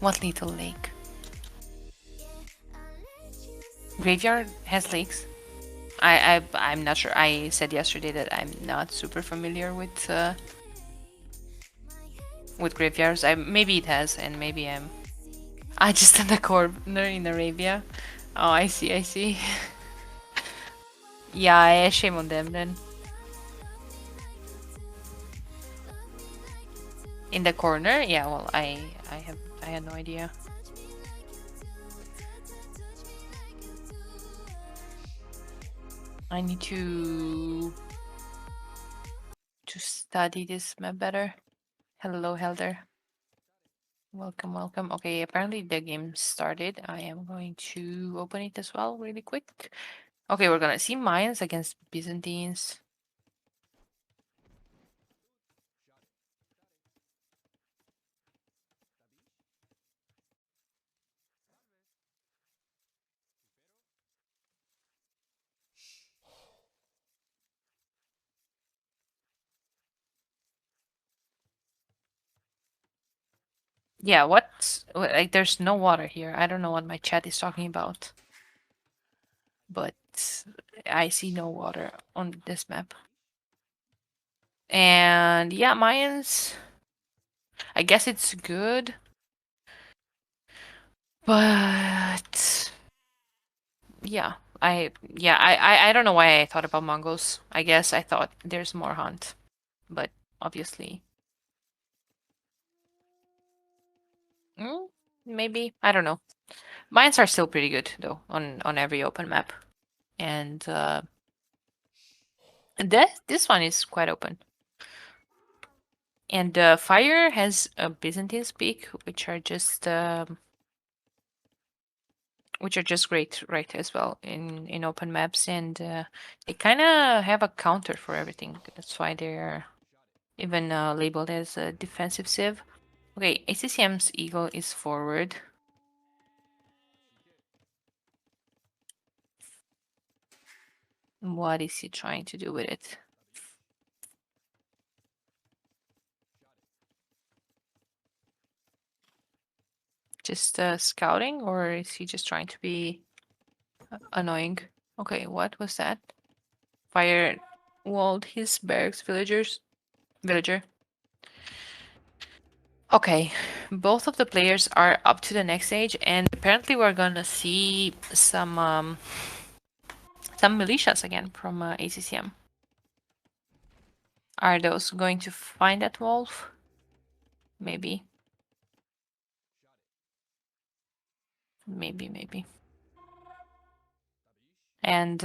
What little lake? Graveyard has lakes. I'm not sure. I said yesterday that I'm not super familiar with graveyards. Maybe it has, and maybe I'm. I just in the corner in Arabia. Oh, I see. I see. Yeah, shame on them then. In the corner? Yeah. Well, I had no idea. I need to study this map better. Hello, Helder. Welcome, welcome. Okay, apparently the game started. I am going to open it as well really quick. Okay, we're gonna see Mayans against Byzantines. Yeah, like there's no water here. I don't know what my chat is talking about. But I see no water on this map. And yeah, Mayans, I guess it's good. But yeah, I don't know why I thought about Mongols. I guess I thought there's more hunt, but obviously, maybe I don't know. Mines are still pretty good though on every open map, and this one is quite open. And fire has a Byzantine speak, which are just great, right, as well in open maps, and they kind of have a counter for everything. That's why they're even labeled as a defensive civ. Okay, ACCM's eagle is forward. What is he trying to do with it? Just scouting, or is he just trying to be annoying? Okay, what was that? Fire walled his barracks villager. Okay, both of the players are up to the next stage, and apparently we're gonna see some militias again from ACCM. Are those going to find that wolf? Maybe. Maybe. And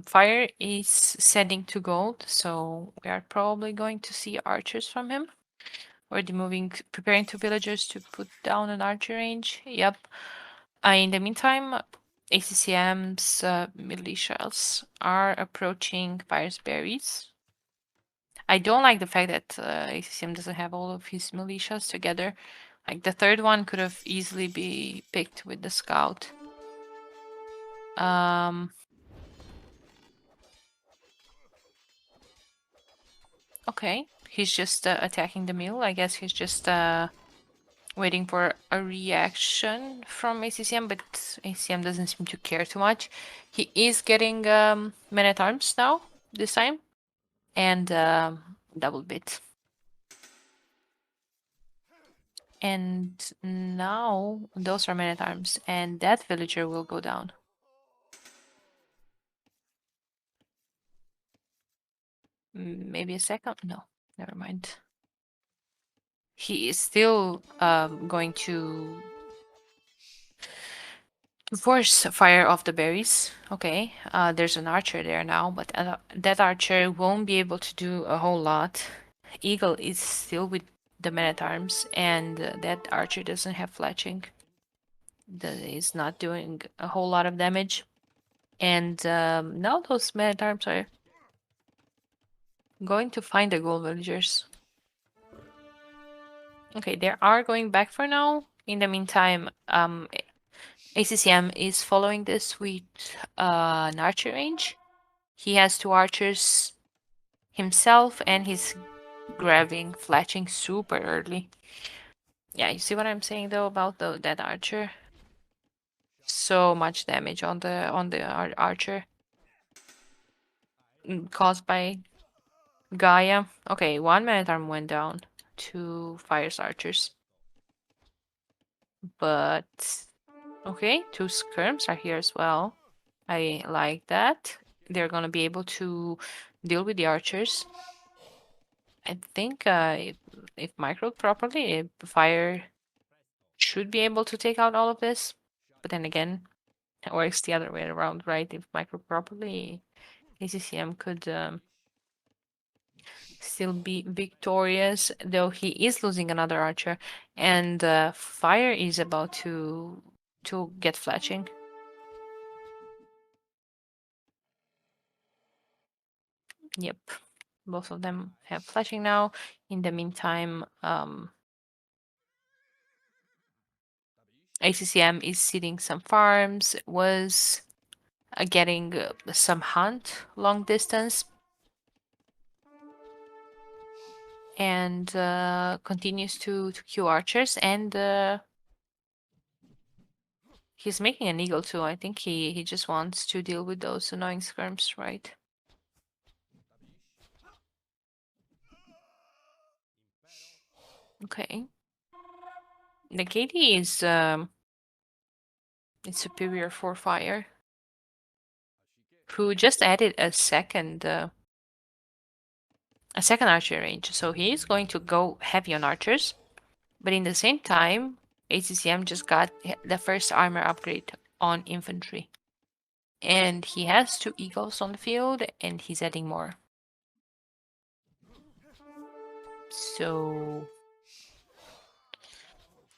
fire is sending to gold, so we are probably going to see archers from him. Already preparing two villagers to put down an archer range. Yep. In the meantime, ACCM's militias are approaching Fire's berries. I don't like the fact that ACCM doesn't have all of his militias together. Like the third one could have easily be picked with the scout. Okay, he's just attacking the mill. I guess he's just waiting for a reaction from ACCM, but ACCM doesn't seem to care too much. He is getting men-at-arms now, this time, and double bit. And now those are men-at-arms, and that villager will go down. Maybe a second? No, never mind. He is still going to force fire off the berries. Okay, there's an archer there now, but that archer won't be able to do a whole lot. Eagle is still with the men-at-arms, and that archer doesn't have fletching. That is not doing a whole lot of damage. And now those men-at-arms are going to find the gold villagers. Okay, they are going back for now. In the meantime, ACCM is following this with an archer range. He has two archers himself, and he's grabbing fletching super early. Yeah, you see what I'm saying though about that archer? So much damage on the archer caused by Gaia. Okay, one man-at-arm went down. Two fires archers. But okay, two skirms are here as well. I like that. They're gonna be able to deal with the archers. I think if microed properly, fire should be able to take out all of this. But then again, it works the other way around, right? If microed properly, ACCM could still be victorious, though he is losing another archer, and fire is about to get fletching. Yep, both of them have fletching now. In the meantime, ACCM is seeding some farms, was getting some hunt long distance, and continues to queue archers, and he's making an eagle too. I think he just wants to deal with those annoying skirms, right? Okay. The KD is it's superior for fire, who just added a second archer range, so he is going to go heavy on archers. But in the same time, ACCM just got the first armor upgrade on infantry. And he has two eagles on the field, and he's adding more. So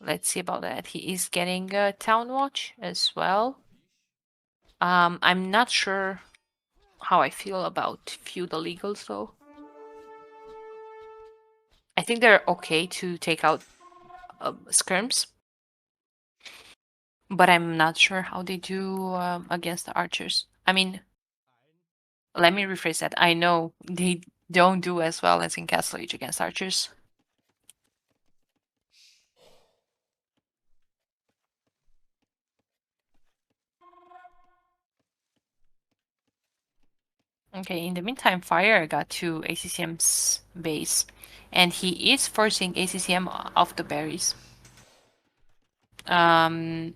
let's see about that. He is getting a town watch as well. I'm not sure how I feel about feudal eagles though. I think they're okay to take out skirms, but I'm not sure how they do against the archers. I mean, let me rephrase that. I know they don't do as well as in Castle Age against archers. Okay, in the meantime, Fire got to ACCM's base, and he is forcing ACCM off the berries. ACM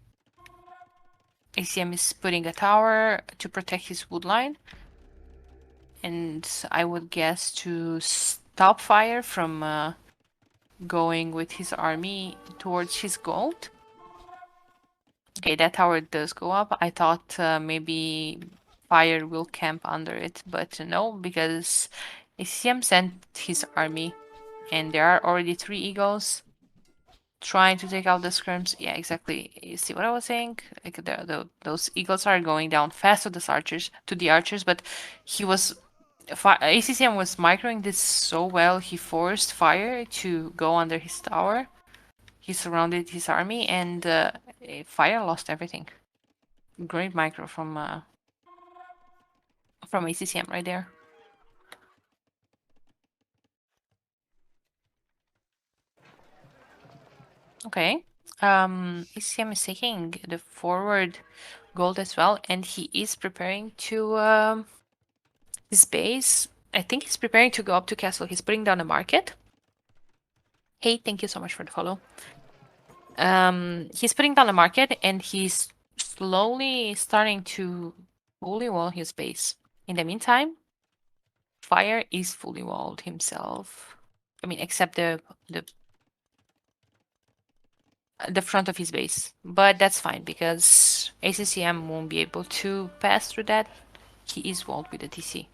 is putting a tower to protect his wood line, and I would guess to stop Fire from going with his army towards his gold. Okay, that tower does go up. I thought maybe Fire will camp under it, but no, because ACM sent his army, and there are already 3 eagles trying to take out the skirms. Yeah, exactly. You see what I was saying? Like those eagles are going down fast to the archers, but he was ACCM was microing this so well. He forced Fire to go under his tower. He surrounded his army, and Fire lost everything. Great micro from ACCM right there. Okay. ACCM is taking the forward gold as well, and he is preparing to his base. I think he's preparing to go up to castle. He's putting down a market. Hey, thank you so much for the follow. He's putting down a market, and he's slowly starting to fully wall his base. In the meantime, Fire is fully walled himself. I mean, except the front of his base. But that's fine, because ACCM won't be able to pass through that. He is walled with a TC.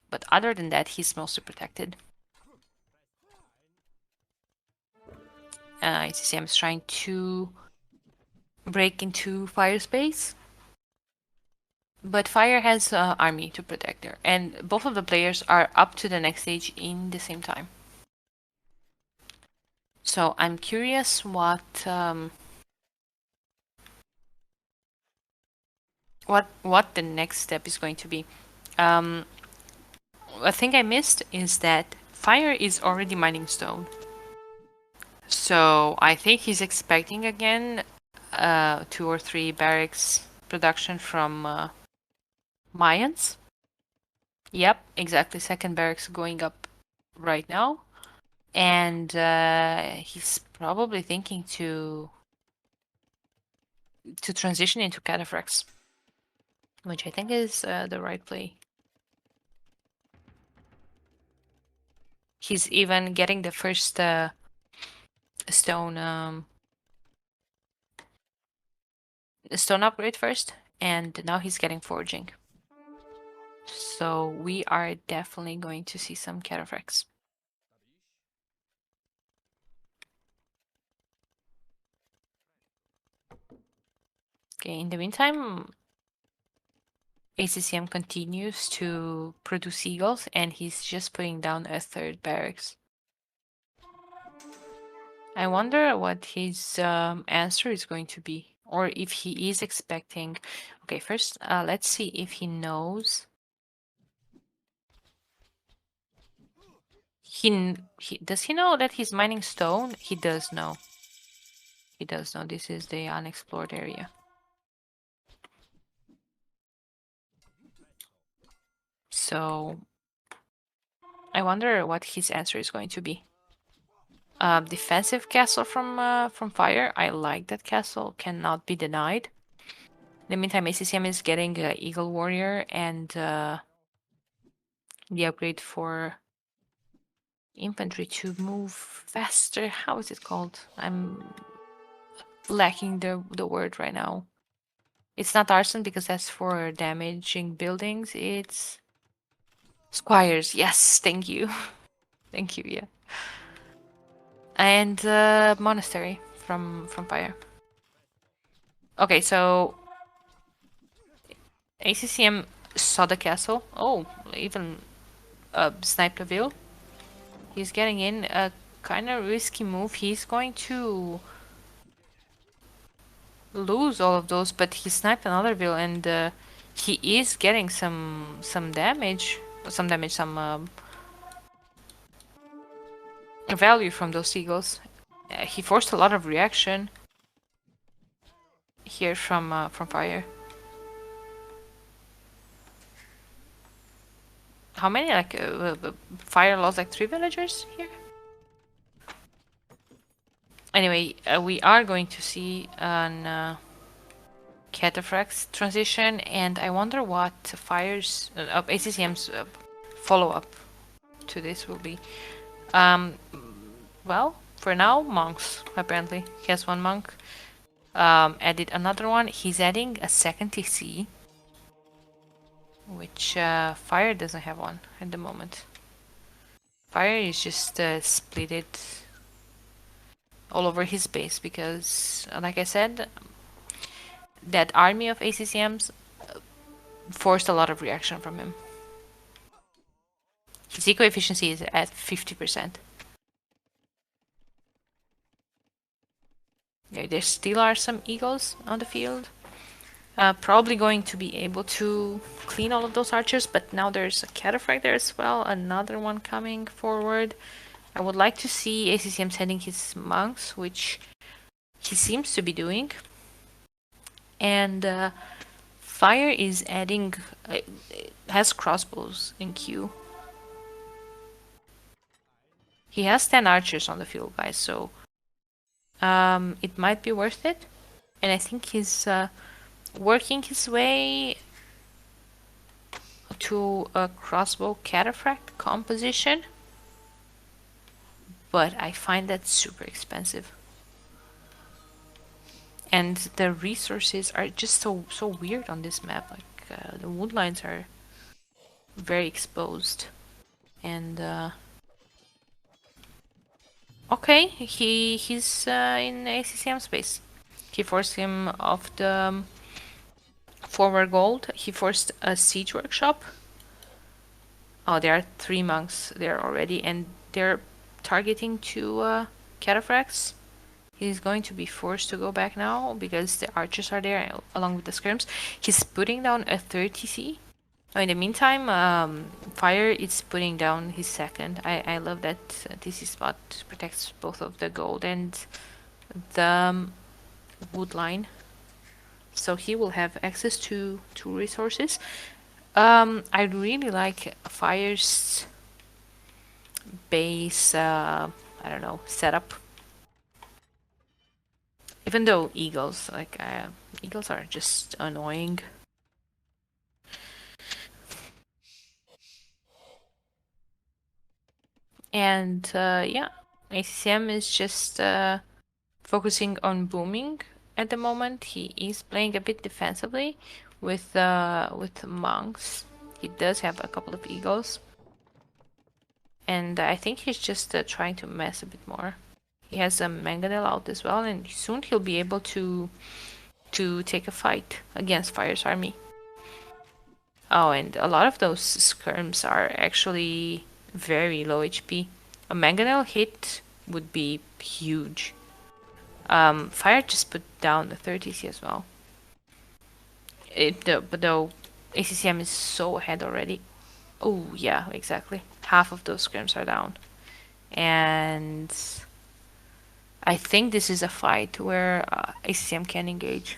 But other than that, he's mostly protected. ACCM is trying to break into Fire space. But Fire has army to protect her. And both of the players are up to the next stage in the same time. So I'm curious what the next step is going to be. A thing I missed is that Fire is already mining stone. So I think he's expecting again 2 or 3 barracks production from Mayans. Yep, exactly. Second barracks going up right now. And he's probably thinking to transition into cataphracts, which I think is the right play. He's even getting the first stone stone upgrade first, and now he's getting forging. So we are definitely going to see some cataphracts. Okay, in the meantime, ACCM continues to produce eagles, and he's just putting down a third barracks. I wonder what his answer is going to be, or if he is expecting. Okay, first, let's see if he knows. Does he know that he's mining stone? He does know. He does know this is the unexplored area. So I wonder what his answer is going to be. Defensive castle from fire. I like that castle. Cannot be denied. In the meantime, ACCM is getting Eagle Warrior and the upgrade for infantry to move faster. How is it called? I'm lacking the word right now. It's not arson because that's for damaging buildings. It's squires. Yes, thank you. Thank you, yeah. And monastery from fire. Okay, so ACCM saw the castle. Oh, even sniped a ville. He's getting in a kind of risky move. He's going to lose all of those, but he sniped another ville, and he is getting some damage, some value from those eagles. He forced a lot of reaction here from fire. How many? Like fire lost like 3 villagers here. Anyway, we are going to see an cataphracts transition, and I wonder what fire's ACCM's follow-up to this will be. Well, for now, monks, apparently. He has 1 monk. Added another one. He's adding a second TC, which fire doesn't have one at the moment. Fire is just split it all over his base because, like I said, that army of ACCMs forced a lot of reaction from him. His eco efficiency is at 50%. Yeah, there still are some eagles on the field. Probably going to be able to clean all of those archers, but now there's a cataphract there as well, another one coming forward. I would like to see ACCM sending his monks, which he seems to be doing. And fire is adding, has crossbows in queue. He has 10 archers on the field, guys, so it might be worth it. And I think he's working his way to a crossbow cataphract composition, but I find that super expensive. And the resources are just so weird on this map. Like the wood lines are very exposed, and okay, he's in ACCM space. He forced him off the forward gold. He forced a siege workshop. Oh, there are 3 monks there already, and they're targeting 2 cataphracts. He's going to be forced to go back now because the archers are there along with the skirms. He's putting down a 30C. Oh, in the meantime, Fire is putting down his second. I love that this spot protects both of the gold and the wood line. So he will have access to resources. I really like Fire's base, I don't know, setup. Even though eagles are just annoying. And yeah, ACCM is just focusing on booming at the moment. He is playing a bit defensively with monks. He does have a couple of eagles, and I think he's just trying to mess a bit more. He has a mangonel out as well, and soon he'll be able to take a fight against Fire's army. Oh, and a lot of those skirms are actually very low HP. A mangonel hit would be huge. Fire just put down the 30C as well. But though ACCM is so ahead already. Oh yeah, exactly. Half of those scrims are down, and I think this is a fight where ACCM can engage.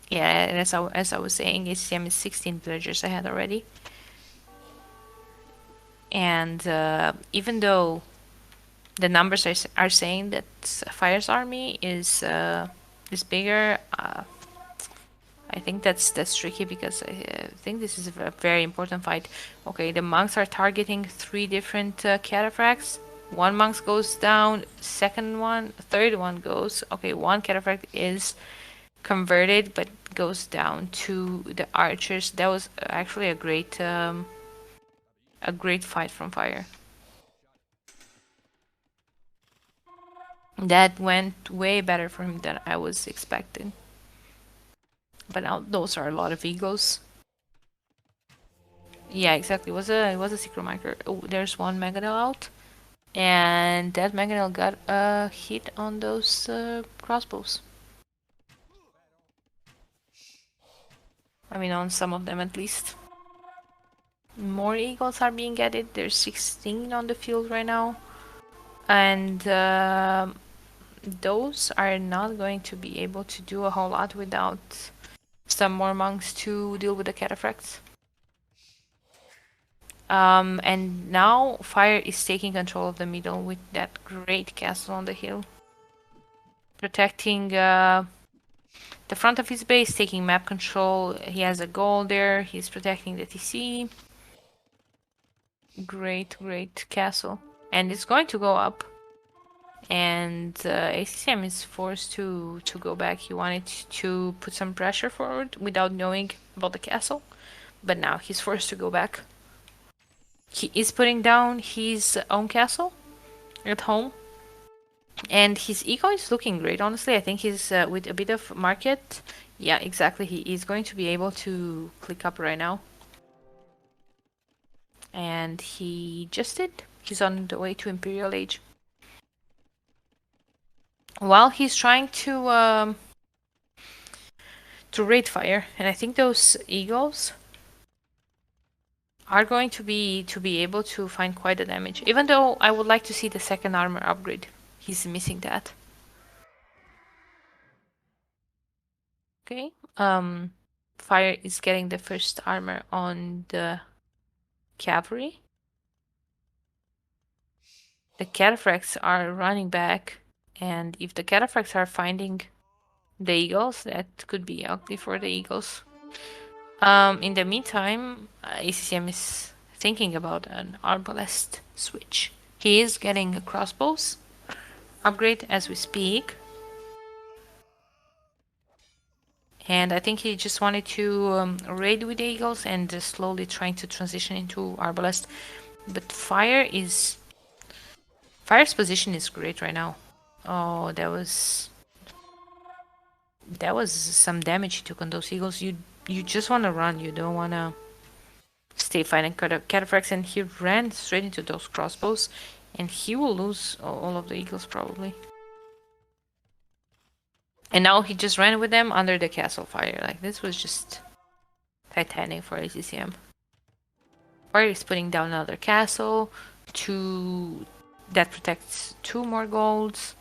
Yeah, and as I was saying, ACCM is 16 villagers ahead already, and even though the numbers are saying that Fire's army is bigger. I think that's tricky because I think this is a very important fight. Okay, the monks are targeting 3 different cataphracts. One monk goes down, second one, third one goes. Okay, one cataphract is converted but goes down to the archers. That was actually a great fight from Fire. That went way better for him than I was expecting. But now those are a lot of egos. Yeah, exactly. It was a secret marker. Oh, there's one mangonel out, and that mangonel got a hit on those crossbows. I mean, on some of them at least. More eagles are being added. There's 16 on the field right now, and those are not going to be able to do a whole lot without some more monks to deal with the cataphracts. And now Fire is taking control of the middle with that great castle on the hill. Protecting the front of his base, taking map control. He has a goal there. He's protecting the TC. Great, great castle. And it's going to go up. And ACCM is forced to go back. He wanted to put some pressure forward without knowing about the castle. But now he's forced to go back. He is putting down his own castle at home. And his eco is looking great, honestly. I think he's with a bit of market. Yeah, exactly. He is going to be able to click up right now. And he just did. He's on the way to Imperial Age. While he's trying to raid Fire, and I think those eagles are going to be able to find quite a damage. Even though I would like to see the second armor upgrade. He's missing that. Okay. Fire is getting the first armor on the cavalry. The cataphracts are running back, and if the cataphracts are finding the eagles, that could be ugly for the eagles. In the meantime, ACCM is thinking about an arbalest switch. He is getting a crossbows upgrade as we speak. And I think he just wanted to raid with the eagles and slowly trying to transition into arbalest. But Fire's position is great right now. Oh, that was some damage he took on those eagles. You just want to run. You don't want to stay fighting cataphracts. And he ran straight into those crossbows, and he will lose all of the eagles probably. And now he just ran with them under the castle fire. Like, this was just Titanic for ACCM. Fire is putting down another castle, that protects 2 more golds.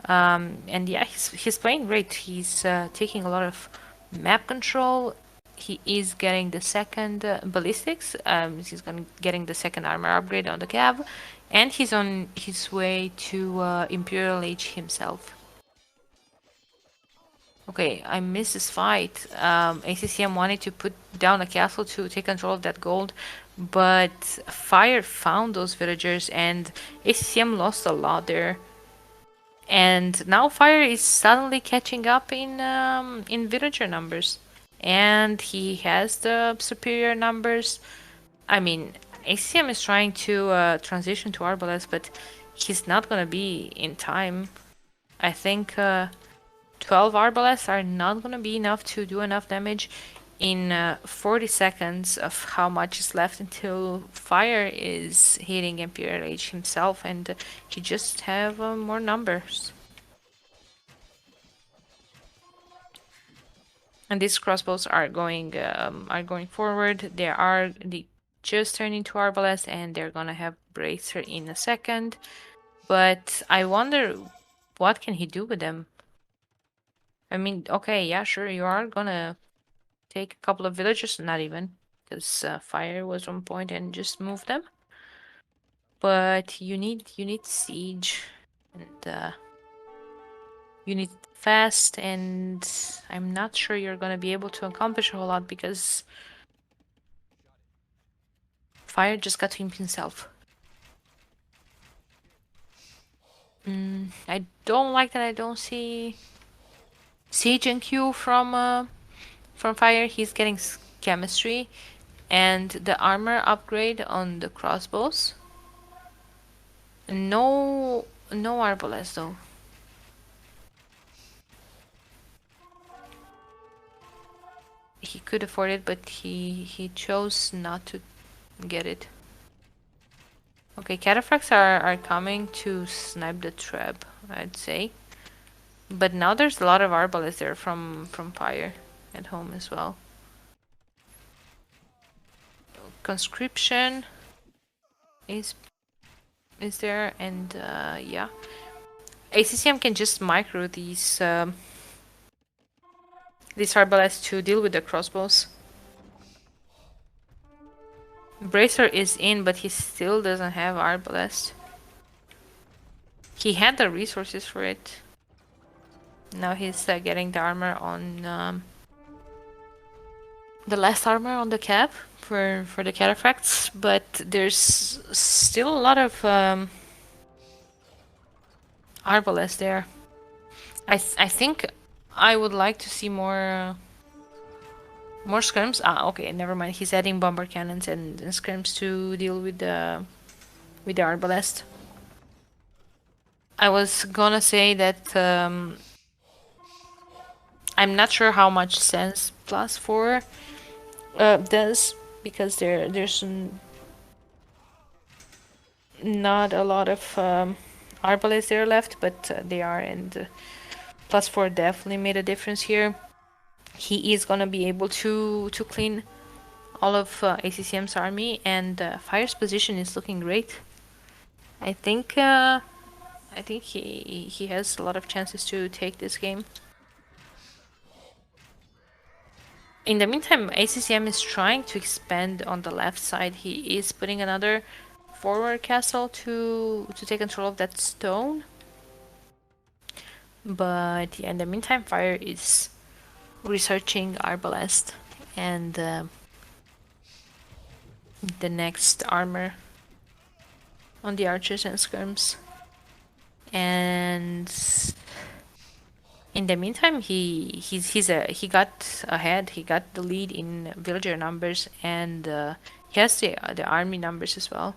And yeah, he's playing great. He's taking a lot of map control. He is getting the second ballistics. He's getting the second armor upgrade on the cab, and he's on his way to Imperial Age himself. Okay, I missed this fight. ACCM wanted to put down a castle to take control of that gold, but Fire found those villagers, and ACCM lost a lot there. And now Fire is suddenly catching up in villager numbers, and he has the superior numbers. I mean, ACM is trying to transition to Arbalest, but he's not gonna be in time. I think 12 Arbalests are not gonna be enough to do enough damage in 40 seconds of how much is left until Fire is hitting Imperial Age himself, and he just have more numbers. And these crossbows are going forward. They just turned into Arbalest, and they're gonna have Bracer in a second. But I wonder what can he do with them. I mean, okay, yeah, sure, you are gonna take a couple of villages, not even, because Fire was on point and just move them. But you need siege, and you need fast, and I'm not sure you're gonna be able to accomplish a whole lot because Fire just got to him himself. I don't like that I don't see Siege and Q from Fire. He's getting chemistry and the armor upgrade on the crossbows. No Arbalest though. He could afford it, but he chose not to get it. Okay, cataphracts are coming to snipe the trap, I'd say. But now there's a lot of Arbalests there from Fire at home as well. Conscription is there, and yeah. ACCM can just micro these Arbalests to deal with the crossbows. Bracer is in, but he still doesn't have Arbalest. He had the resources for it. Now he's getting the armor on the last armor on the cap for the cataphracts, but there's still a lot of Arbalest there. I think I would like to see more scrims. Okay, never mind. He's adding bomber cannons and scrims to deal with the Arbalest. I was gonna say that I'm not sure how much sense +4 does, because there's not a lot of Arbalests there left, but they are, and +4 definitely made a difference here. He is gonna be able to clean all of ACCM's army, and Fire's position is looking great. I think he has a lot of chances to take this game. In the meantime, ACCM is trying to expand on the left side. He is putting another forward castle to take control of that stone. But yeah, in the meantime, Fire is researching Arbalest and the next armor on the archers and skirms. And in the meantime, he got ahead. He got the lead in villager numbers, and he has the army numbers as well.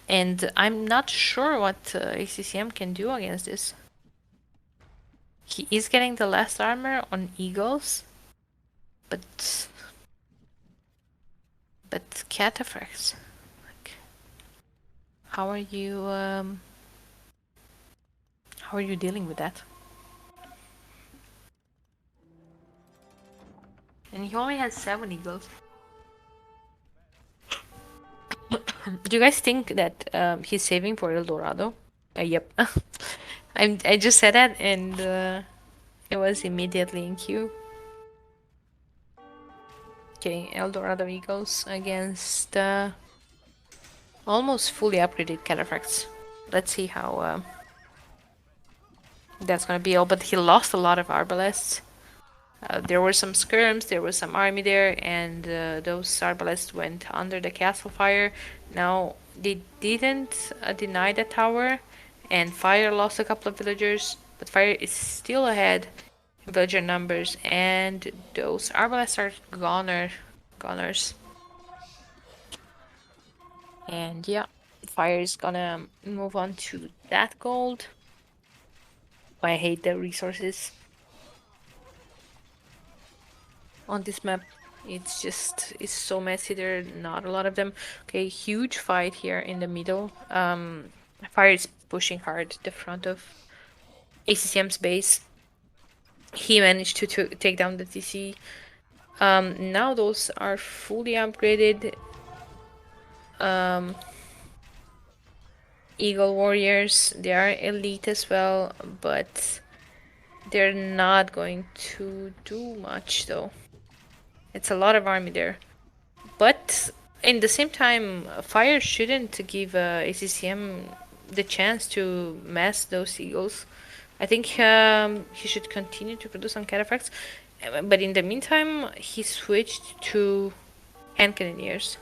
And I'm not sure what ACCM can do against this. He is getting the last armor on eagles, but cataphracts. Like, how are you dealing with that? And he only has 7 eagles. Do you guys think that he's saving for El Dorado? Yep. I just said that and it was immediately in queue. Okay, El Dorado Eagles against almost fully upgraded Cataphracts. Let's see how that's gonna be. Oh, but he lost a lot of Arbalests. There were some skirms, there was some army there, and those Arbalests went under the castle fire. Now, they didn't deny the tower, and fire lost a couple of villagers, but fire is still ahead in villager numbers, and those Arbalests are goners. And yeah, fire is gonna move on to that gold. I hate the resources on this map. It's so messy. There are not a lot of them. Okay, huge fight here in the middle. Fire is pushing hard the front of ACCM's base. He managed to take down the TC. Now those are fully upgraded. Eagle warriors, they are elite as well, but they're not going to do much though. It's a lot of army there. But in the same time, fire shouldn't give ACCM the chance to mass those eagles. I think he should continue to produce on cataphracts, but in the meantime, he switched to hand cannoneers.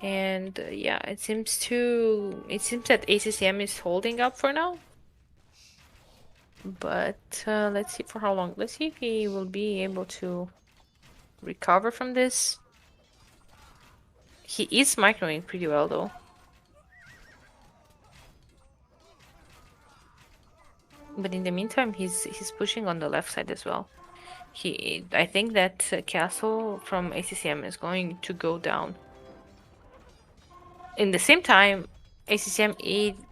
And yeah, it seems that ACCM is holding up for now. But let's see for how long. Let's see if he will be able to recover from this. He is microing pretty well though. But in the meantime, he's pushing on the left side as well. I think that castle from ACCM is going to go down. In the same time, ACCM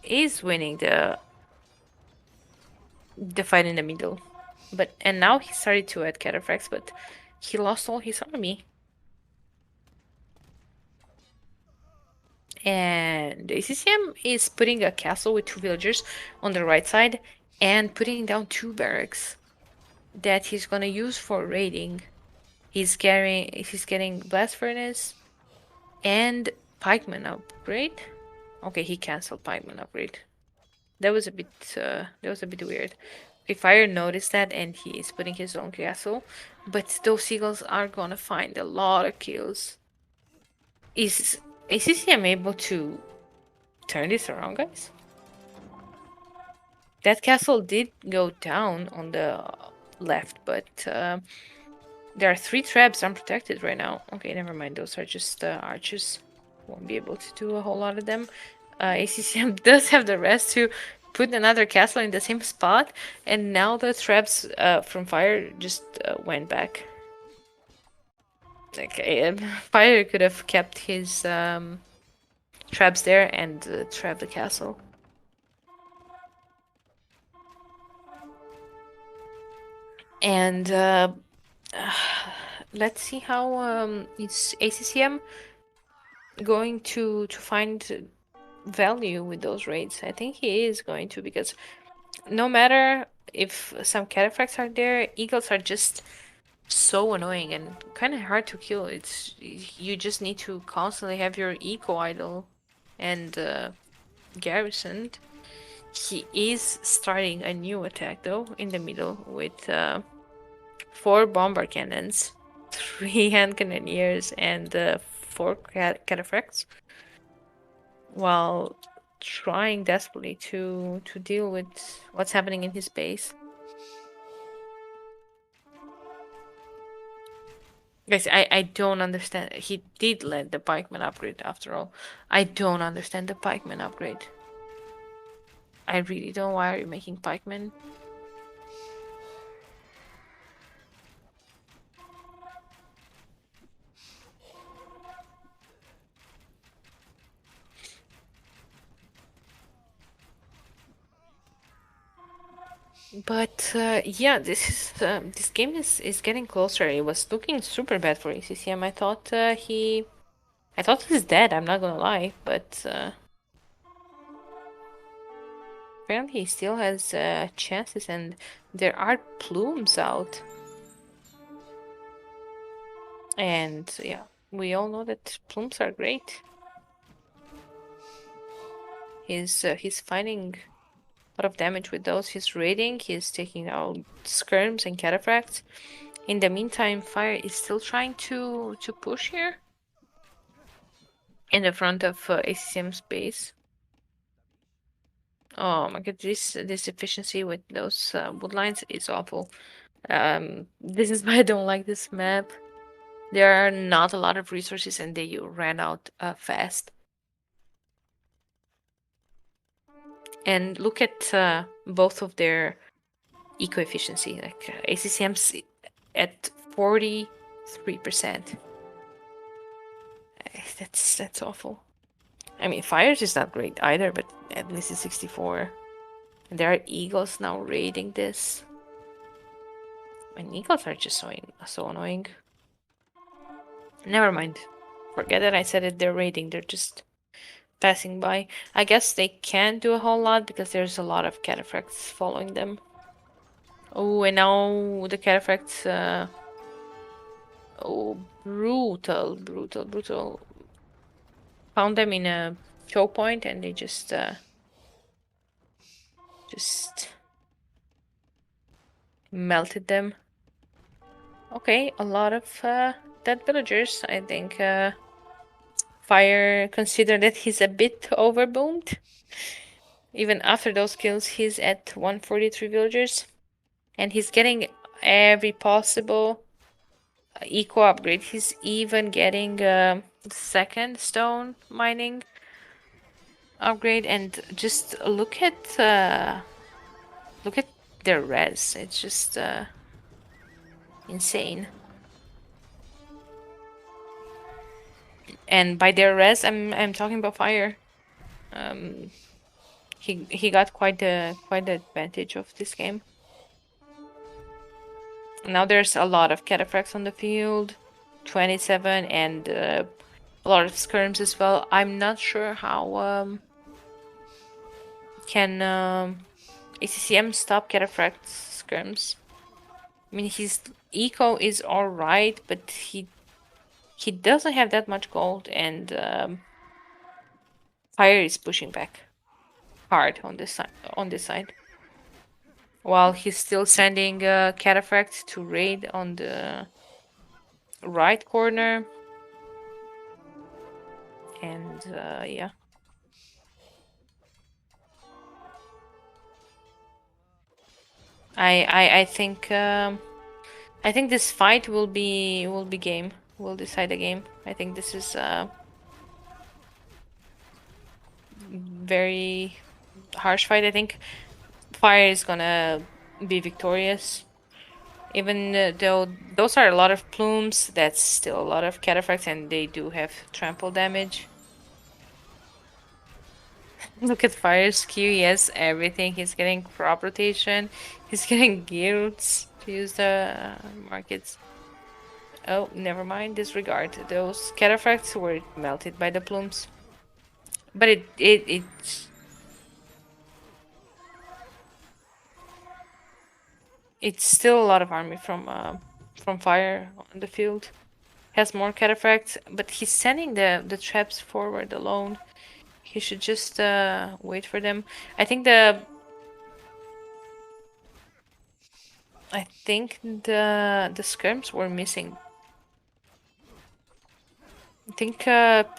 is winning the fight in the middle. And now he started to add cataphracts, but he lost all his army. And ACCM is putting a castle with 2 villagers on the right side and putting down 2 barracks that he's gonna use for raiding. He's getting blast furnace and pikeman upgrade. Okay, he canceled pikeman upgrade. That was a bit weird. Okay, fire noticed that and he is putting his own castle, but those seagulls are gonna find a lot of kills. Is ACCM able to turn this around, guys? That castle did go down on the left, but there are 3 traps unprotected right now. Okay, never mind. Those are just archers. Won't be able to do a whole lot of them. ACCM does have the rest to put another castle in the same spot, and now the traps from fire just went back. Okay, fire could have kept his traps there and trapped the castle. And let's see how is ACCM going to find value with those raids. I think he is going to, because no matter if some cataphracts are there, eagles are just so annoying and kind of hard to kill. You just need to constantly have your eco idle and garrisoned. He is starting a new attack though in the middle with 4 bomber cannons, 3 hand cannoneers, and 4 cataphracts, while trying desperately to deal with what's happening in his base. Guys, I don't understand. He did let the pikeman upgrade after all. I don't understand the pikeman upgrade. I really don't. Why are you making pikemen? But yeah, this game is getting closer. It was looking super bad for ACCM. I thought he's dead. I'm not gonna lie, but apparently he still has chances, and there are plumes out. And yeah, we all know that plumes are great. He's fighting a lot of damage with those. He's raiding. He's taking out skirms and cataphracts. In the meantime, Fire is still trying to push here in the front of ACCM's base. Oh my god, this efficiency with those wood lines is awful. This is why I don't like this map. There are not a lot of resources and they ran out fast. And look at both of their eco efficiency. Like ACCM's at 43%. That's awful. I mean, Fires is not great either, but at least it's 64. And there are eagles now raiding this. And eagles are just so annoying. Never mind. Forget that I said it, they're raiding, they're just passing by. I guess they can't do a whole lot because there's a lot of cataphracts following them. Oh, and now the cataphracts, oh, brutal. Found them in a choke point and they just melted them. Okay, a lot of dead villagers. I think Fire considered that he's a bit overboomed. Even after those kills, he's at 143 villagers. And he's getting every possible eco upgrade. He's even getting second stone mining upgrade. And just look at their res. It's just insane. And by their res, I'm talking about Fire. He got quite the advantage of this game. Now there's a lot of cataphracts on the field, 27, and a lot of skirms as well. I'm not sure how can ACCM stop cataphract skirms. I mean, his eco is alright, but he doesn't have that much gold, and Fire is pushing back hard on this side. While he's still sending cataphracts to raid on the right corner. And yeah. I think this fight will be game. Will decide the game. I think this is very harsh fight. I think Fire is gonna be victorious. Even though those are a lot of plumes, that's still a lot of cataphracts and they do have trample damage. Look at Fire's Q, he has everything. He's getting crop rotation, he's getting guilds to use the markets. Oh, never mind, disregard. Those cataphracts were melted by the plumes. But it's still a lot of army from Fire on the field. Has more cataphracts, but he's sending the traps forward alone. He should just wait for them. I think the skirms were missing. I think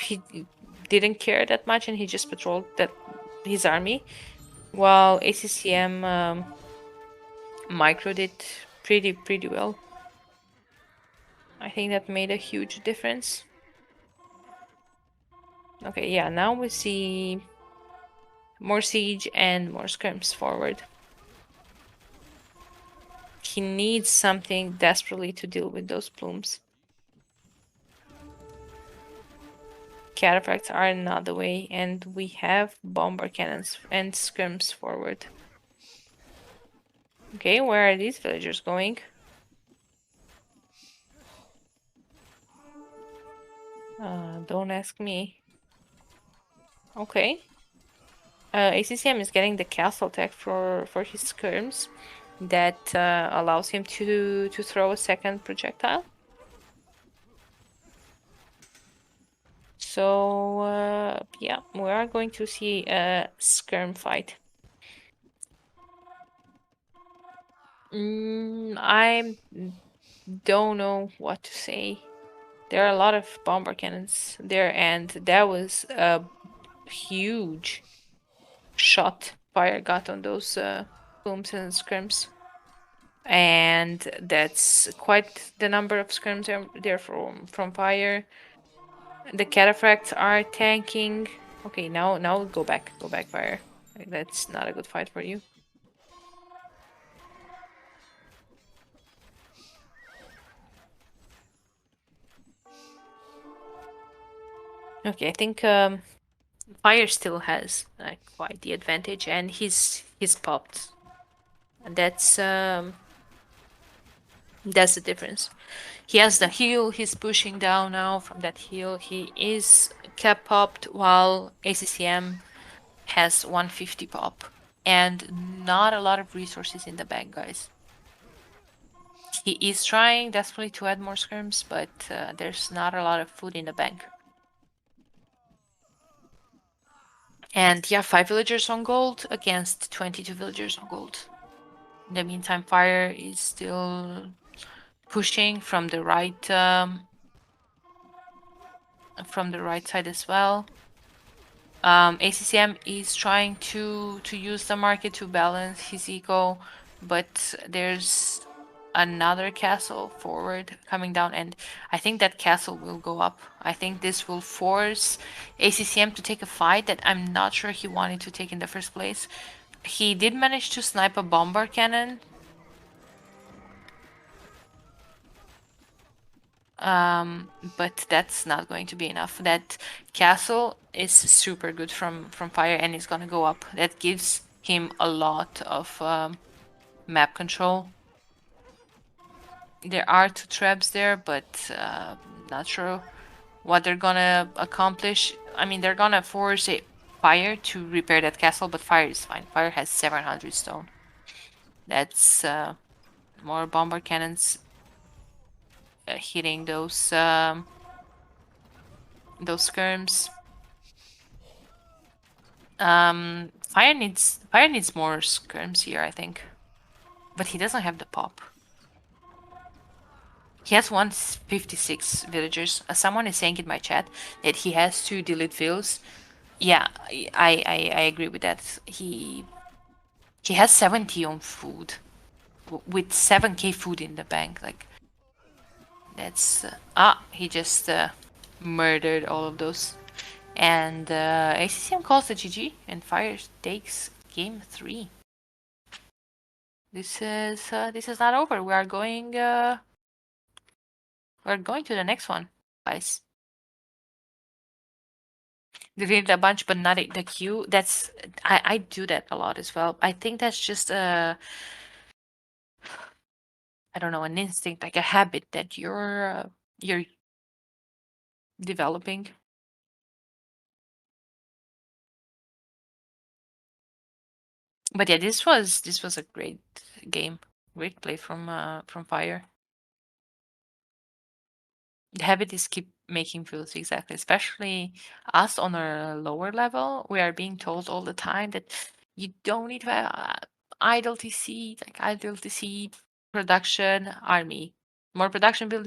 he didn't care that much and he just patrolled his army, while ACCM microed it pretty well. I think that made a huge difference. Okay, yeah, now we see more siege and more skirms forward. He needs something desperately to deal with those plumes. Cataphracts are not the way, and we have bomber cannons and skirms forward. Okay, where are these villagers going? Don't ask me. Okay. ACCM is getting the castle tech for his skirms. That allows him to throw a second projectile. So yeah, we are going to see a skirm fight. I don't know what to say. There are a lot of bomber cannons there, and that was a huge shot fire got on those booms and skirms. And that's quite the number of skirms there from fire. The cataphracts are tanking. Okay, now go back, fire. Like, that's not a good fight for you. Okay, I think fire still has quite the advantage, and he's popped. And that's the difference. He has the heal. He's pushing down now from that heal. He is cap popped while ACCM has 150 pop and not a lot of resources in the bank, guys. He is trying desperately to add more skirms, but there's not a lot of food in the bank. And yeah, 5 villagers on gold against 22 villagers on gold. In the meantime, fire is still pushing from the right side as well. ACCM is trying to use the market to balance his eco, but there's another castle forward coming down, and I think that castle will go up. I think this will force ACCM to take a fight that I'm not sure he wanted to take in the first place. He did manage to snipe a bomber cannon. But that's not going to be enough. That castle is super good from fire, and it's gonna go up. That gives him a lot of map control. There are 2 traps there, but not sure what they're gonna accomplish. I mean, they're gonna force fire to repair that castle, but fire is fine. Fire has 700 stone. That's more bomber cannons hitting those skirms. Fire needs more skirms here, I think. But he doesn't have the pop. He has 156 villagers. Someone is saying in my chat that he has to delete vills. Yeah, I agree with that. He has 70 on food. With 7k food in the bank. Like, that's... he just murdered all of those. And ACCM calls the GG, and Fire takes game 3. This is not over. We're going to the next one, guys. Delete a bunch, but not the queue. That's I do that a lot as well. I think that's just I don't know, an instinct, like a habit that you're developing. But yeah, this was a great game, great play from Fire. The habit is keep making fills, exactly, especially us on a lower level. We are being told all the time that you don't need to have idle TC, like idle TC production army, more production building